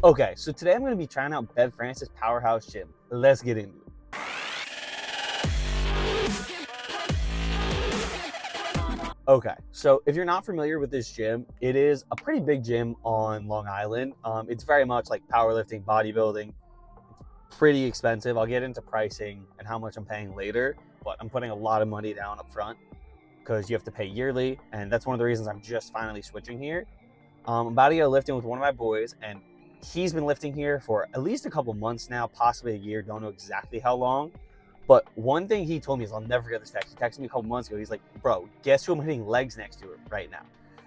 Okay, so today I'm going to be trying out Bev Francis Powerhouse Gym. Let's get into it. Okay, so if you're not familiar with this gym, it is a pretty big gym on Long Island. It's very much like powerlifting, bodybuilding, pretty expensive. I'll get into pricing and how much I'm paying later, but I'm putting a lot of money down up front because you have to pay yearly, and that's one of the reasons I'm just finally switching here. I'm about to get lifting with one of my boys, and he's been lifting here for at least a couple months now, possibly a year. Don't know exactly how long. But one thing he told me is, I'll never forget this text. He texted me a couple months ago. He's like, bro, guess who I'm hitting legs next to right now?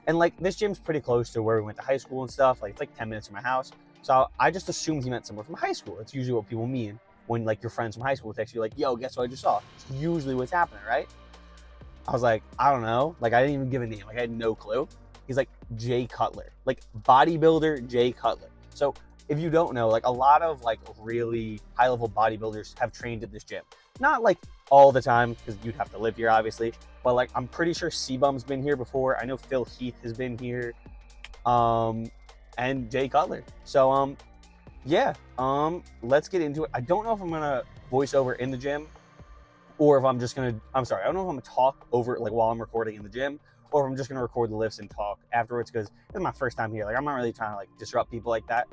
And like, this gym's pretty close to where we went to high school and stuff. Like, it's like 10 minutes from my house. So I just assumed he meant somewhere from high school. It's usually what people mean when like your friends from high school text you like, yo, guess what I just saw? It's usually what's happening, right? I was like, I don't know. Like, I didn't even give a name. Like, I had no clue. He's like, Jay Cutler, like bodybuilder Jay Cutler. So if you don't know, like a lot of like really high level bodybuilders have trained at this gym. Not like all the time because you'd have to live here, obviously. But like, I'm pretty sure C-Bum's been here before. I know Phil Heath has been here, and Jay Cutler. So yeah, let's get into it. I don't know if I'm gonna voice over in the gym or if I'm just gonna, I'm sorry, I don't know if I'm gonna talk over it like while I'm recording in the gym, or if I'm just gonna record the lifts and talk afterwards because it's my first time here. Like, I'm not really trying to like disrupt people like that.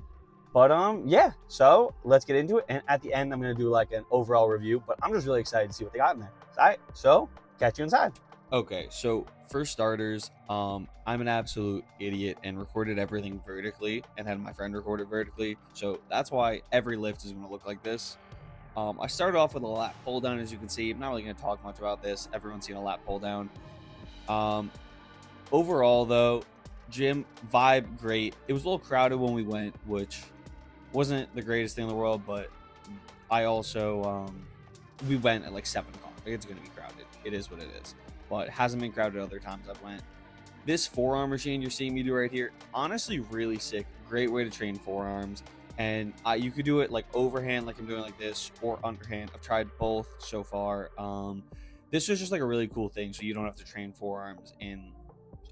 But yeah, so let's get into it. And at the end, I'm gonna do like an overall review. But I'm just really excited to see what they got in there. All right, so catch you inside. Okay, so for starters, I'm an absolute idiot and recorded everything vertically and had my friend record it vertically. So that's why every lift is gonna look like this. I started off with a lat pull down, as you can see. I'm not really going to talk much about this. Everyone's seen a lat pull down. Um, Overall, though, gym vibe great. It was a little crowded when we went, which wasn't the greatest thing in the world, but I also we went at like 7 o'clock. Like, it's going to be crowded. It is what it is, but it hasn't been crowded other times I've went. This forearm machine you're seeing me do right here, honestly, really sick. Great way to train forearms. And you could do it like overhand, like I'm doing like this, or underhand. I've tried both so far. This is just like a really cool thing, so you don't have to train forearms in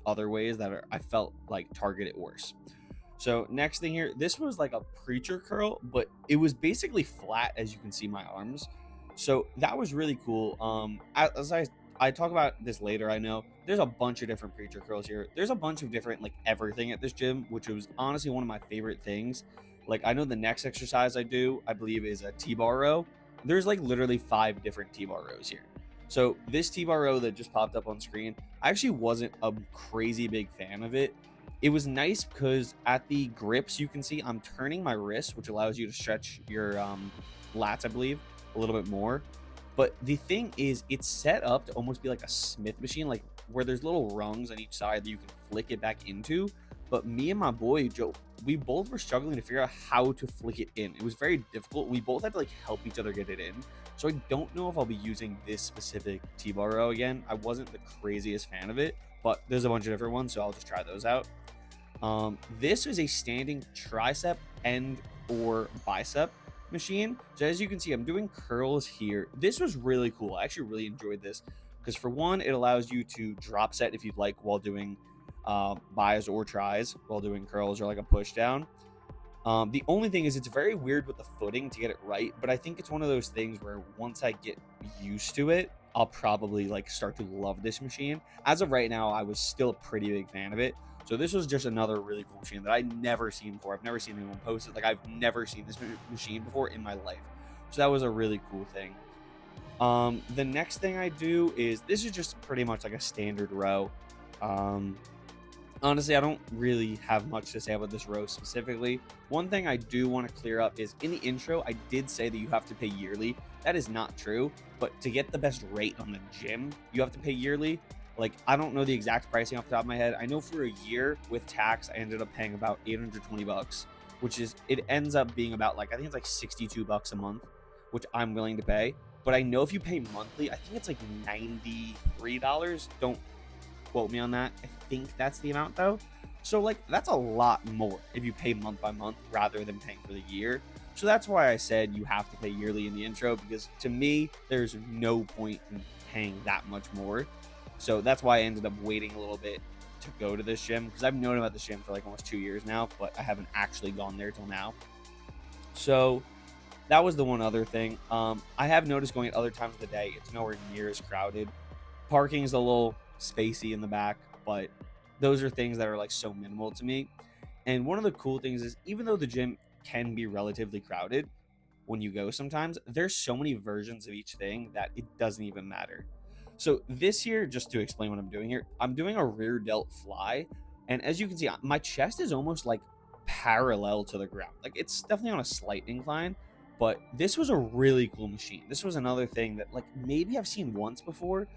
other ways that I felt like target it worse. So next thing here, this was like a preacher curl, but it was basically flat, as you can see my arms. So that was really cool. As I talk about this later, I know there's a bunch of different preacher curls here. There's a bunch of different like everything at this gym, which was honestly one of my favorite things. Like, I know the next exercise I do, I believe, is a T-bar row. There's like literally 5 different T-bar rows here. So this T-bar row that just popped up on screen, I actually wasn't a crazy big fan of it. It was nice because at the grips, you can see I'm turning my wrist, which allows you to stretch your lats, I believe, a little bit more. But the thing is, it's set up to almost be like a Smith machine, like where there's little rungs on each side that you can flick it back into. But me and my boy Joe, we both were struggling to figure out how to flick it in. It was very difficult. We both had to like help each other get it in. So I don't know if I'll be using this specific T-bar row again. I wasn't the craziest fan of it, but there's a bunch of different ones, so I'll just try those out. This is a standing tricep and or bicep machine. So as you can see, I'm doing curls here. This was really cool. I actually really enjoyed this because, for one, it allows you to drop set if you'd like while doing bis or tries, while doing curls or like a push down. The only thing is, it's very weird with the footing to get it right, but I think it's one of those things where once I get used to it, I'll probably like start to love this machine. As of right now, I was still a pretty big fan of it. So this was just another really cool machine that I'd never seen before. I've never seen anyone post it. Like, I've never seen this machine before in my life. So that was a really cool thing. The next thing I do is, this is just pretty much like a standard row. Honestly, I don't really have much to say about this row specifically. One thing I do want to clear up is, in the intro, I did say that you have to pay yearly. That is not true, but to get the best rate on the gym, you have to pay yearly. Like, I don't know the exact pricing off the top of my head. I know for a year with tax, I ended up paying about 820 bucks, which is, it ends up being about like, I think it's like 62 bucks a month, which I'm willing to pay. But I know if you pay monthly, I think it's like $93. Don't quote me on that. I think that's the amount though. So like, that's a lot more if you pay month by month rather than paying for the year. So that's why I said you have to pay yearly in the intro, because to me, there's no point in paying that much more. So that's why I ended up waiting a little bit to go to this gym because I've known about this gym for like almost 2 years now, but I haven't actually gone there till now. So that was the one other thing. I have noticed going at other times of the day, it's nowhere near as crowded. Parking is a little spacey in the back, but those are things that are like so minimal to me. And one of the cool things is even though the gym can be relatively crowded when you go sometimes, there's so many versions of each thing that it doesn't even matter. So this year, just to explain what I'm doing here, I'm doing a rear delt fly. And as you can see, my chest is almost like parallel to the ground. Like it's definitely on a slight incline, but this was a really cool machine. This was another thing that like maybe I've seen once before,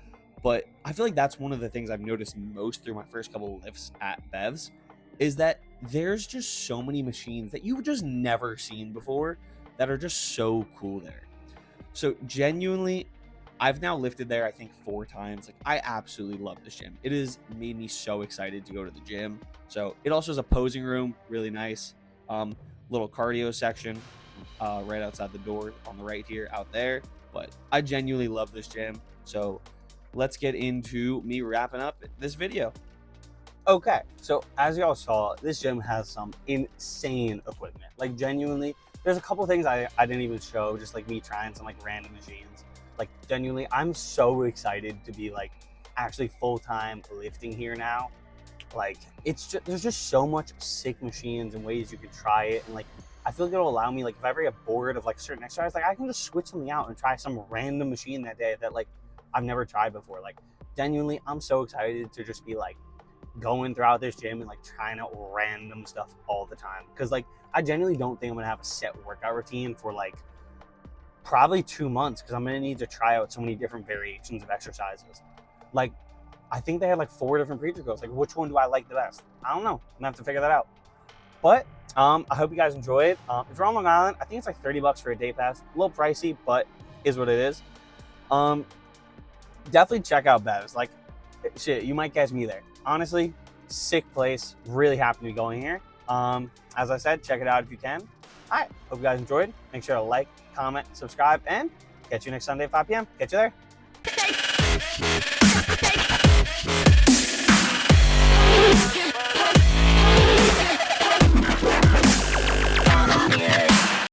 but I feel like that's one of the things I've noticed most through my first couple of lifts at Bev's is that there's just so many machines that you've just never seen before that are just so cool there. So genuinely, I've now lifted there, I think 4 times. Like I absolutely love this gym. It has made me so excited to go to the gym. So it also has a posing room, really nice. Little cardio section right outside the door on the right here out there. But I genuinely love this gym. So let's get into me wrapping up this video. Okay, so as y'all saw, this gym has some insane equipment. Like genuinely, there's a couple things I didn't even show, just like me trying some like random machines. Like genuinely, I'm so excited to be like actually full-time lifting here now. Like it's just, there's just so much sick machines and ways you can try it. And like, I feel like it'll allow me, like if I ever get bored of like certain exercise, like I can just switch something out and try some random machine that day that like I've never tried before. Like genuinely, I'm so excited to just be like going throughout this gym and like trying out random stuff all the time. Cause like, I genuinely don't think I'm gonna have a set workout routine for like probably 2 months because I'm gonna need to try out so many different variations of exercises. Like, I think they had like 4 different preacher codes. Like, which one do I like the best? I don't know. I'm gonna have to figure that out. But I hope you guys enjoyed. If you're on Long Island, I think it's like $30 for a day pass. A little pricey, but is what it is. Definitely check out Bev's. Like, shit, you might catch me there. Honestly, sick place. Really happy to be going here. As I said, check it out if you can. All right, hope you guys enjoyed. Make sure to like, comment, subscribe, and catch you next Sunday at 5 p.m. Catch you there.